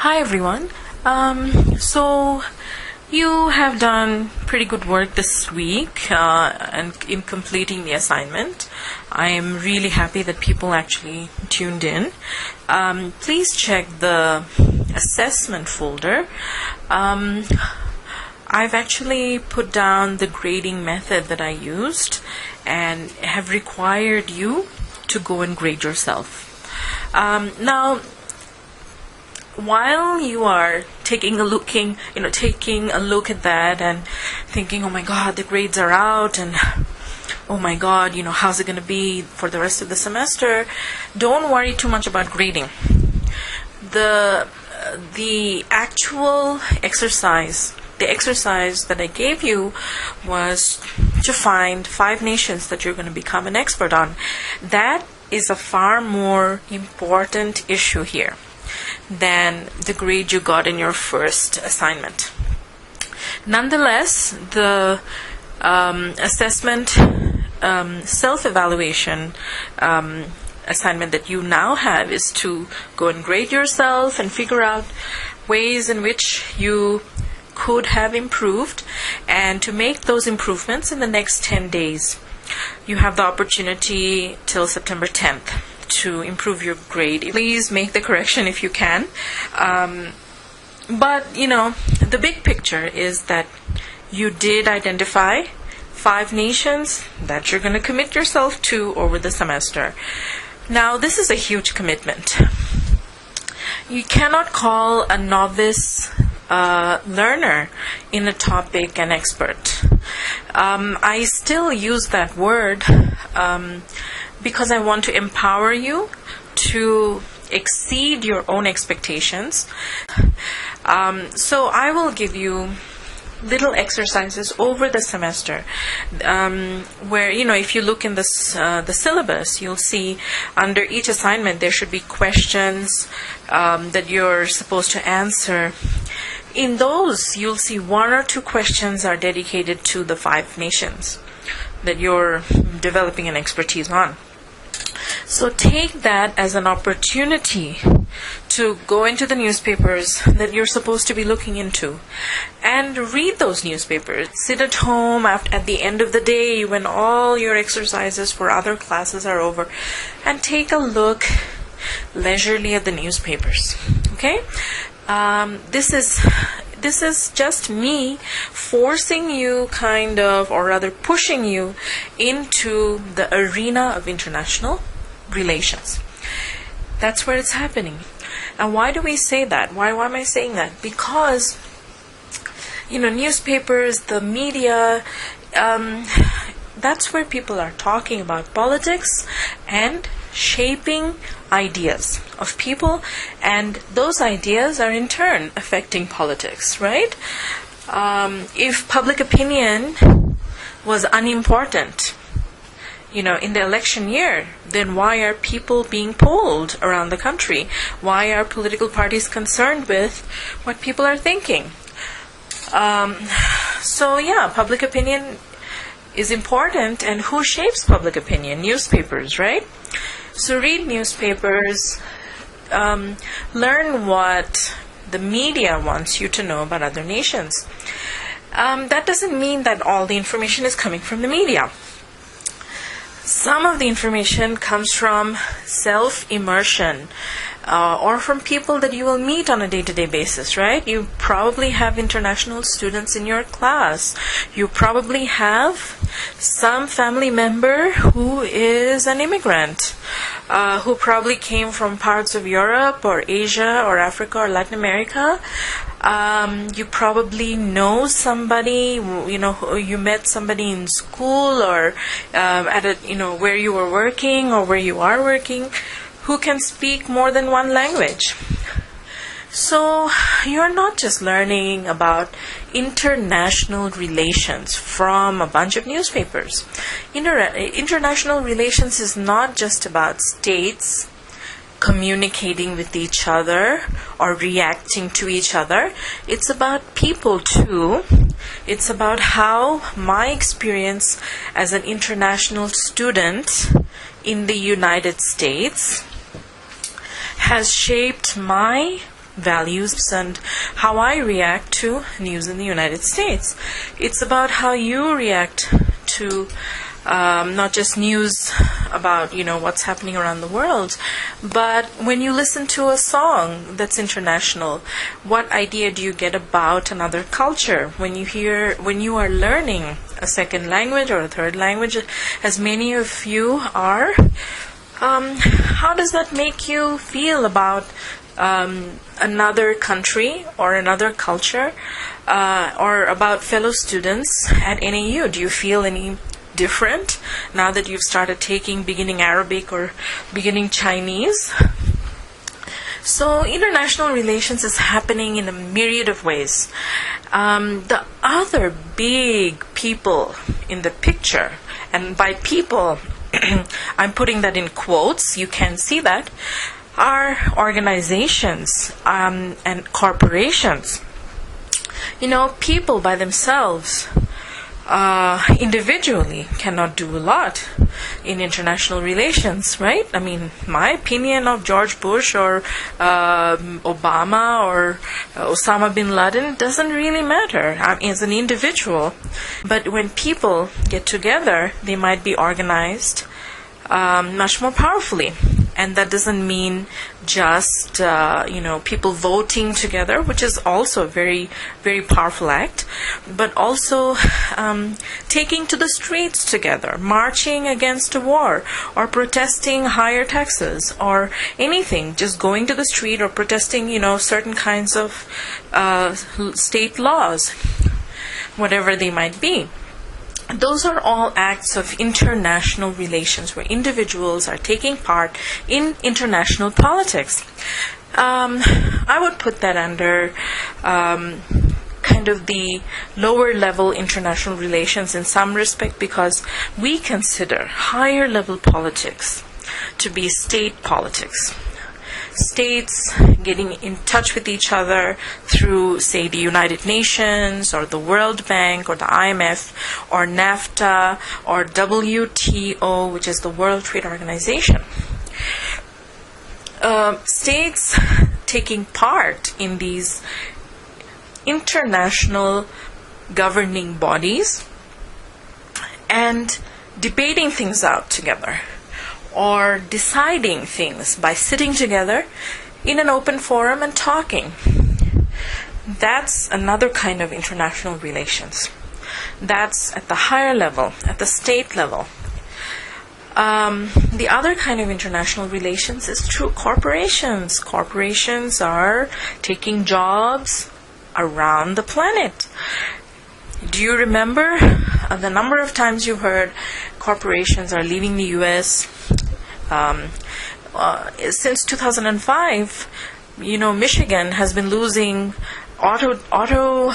Hi everyone. So you have done pretty good work this week and in completing the assignment. I am really happy that people actually tuned in. Please check the assessment folder. I've actually put down the grading method that I used and have required you to go and grade yourself. Now, while you are taking a look at that and thinking, oh my God, the grades are out, and oh my God, how's it going to be for the rest of the semester? Don't worry too much about grading. The actual exercise, the exercise that I gave you was to find 5 nations that you're going to become an expert on. That is a far more important issue here than the grade you got in your first assignment. Nonetheless, the assessment self-evaluation assignment that you now have is to go and grade yourself and figure out ways in which you could have improved, and to make those improvements in the next 10 days. You have the opportunity till September 10th to improve your grade. Please make the correction if you can. But the big picture is that you did identify 5 nations that you're going to commit yourself to over the semester. Now, this is a huge commitment. You cannot call a novice learner in a topic an expert. I still use that word because I want to empower you to exceed your own expectations. So I will give you little exercises over the semester where, if you look in the syllabus, you'll see under each assignment there should be questions that you're supposed to answer. In those, you'll see 1 or 2 questions are dedicated to the 5 nations that you're developing an expertise on. So take that as an opportunity to go into the newspapers that you're supposed to be looking into and read those newspapers. Sit at home at the end of the day when all your exercises for other classes are over and take a look leisurely at the newspapers. Okay? This is just me forcing you or rather pushing you into the arena of international relations. That's where it's happening. And why do we say that? Why am I saying that? Because, newspapers, the media, that's where people are talking about politics and shaping ideas of people, and those ideas are in turn affecting politics, right? If public opinion was unimportant, in the election year, then why are people being polled around the country? Why are political parties concerned with what people are thinking? Public opinion is important, and who shapes public opinion? Newspapers, right? So read newspapers, learn what the media wants you to know about other nations. That doesn't mean that all the information is coming from the media. Some of the information comes from self-immersion or from people that you will meet on a day-to-day basis, right? You probably have international students in your class. You probably have some family member who is an immigrant, who probably came from parts of Europe or Asia or Africa or Latin America. You probably know somebody, you met somebody in school or where you were working or where you are working, who can speak more than one language. So you're not just learning about international relations from a bunch of newspapers. International relations is not just about states communicating with each other or reacting to each other. It's about people too. It's about how my experience as an international student in the United States has shaped my values and how I react to news in the United States. It's about how you react to not just news about, what's happening around the world, but when you listen to a song that's international, what idea do you get about another culture? When you are learning a second language or a third language, as many of you are, how does that make you feel about another country or another culture, or about fellow students at NAU? Do you feel any different now that you've started taking beginning Arabic or beginning Chinese? So international relations is happening in a myriad of ways. The other big people in the picture, and by people I'm putting that in quotes, you can see that, are organizations and corporations. People by themselves individually cannot do a lot in international relations, right? I mean, my opinion of George Bush or Obama or Osama bin Laden doesn't really matter as an individual. But when people get together, they might be organized much more powerfully. And that doesn't mean just, people voting together, which is also a very, very powerful act, but also taking to the streets together, marching against a war, or protesting higher taxes, or anything, just going to the street or protesting, certain kinds of state laws, whatever they might be. Those are all acts of international relations where individuals are taking part in international politics. I would put that under kind of the lower level international relations in some respect, because we consider higher level politics to be state politics. States getting in touch with each other through, say, the United Nations or the World Bank or the IMF or NAFTA or WTO, which is the World Trade Organization. States taking part in these international governing bodies and debating things out together, or deciding things by sitting together in an open forum and talking. That's another kind of international relations. That's at the higher level, at the state level. The other kind of international relations is through corporations. Corporations are taking jobs around the planet. Do you remember the number of times you heard corporations are leaving the U.S.? Since 2005, Michigan has been losing auto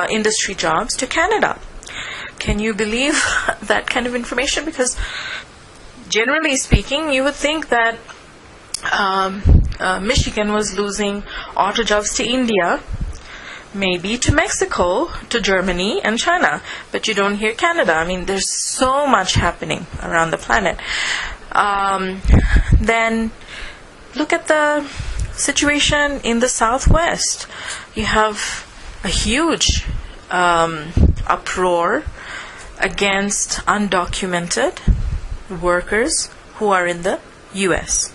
industry jobs to Canada. Can you believe that kind of information? Because generally speaking, you would think that Michigan was losing auto jobs to India, maybe to Mexico, to Germany and China, but you don't hear Canada. I mean, there's so much happening around the planet. Then look at the situation in the Southwest. You have a huge uproar against undocumented workers who are in the U.S.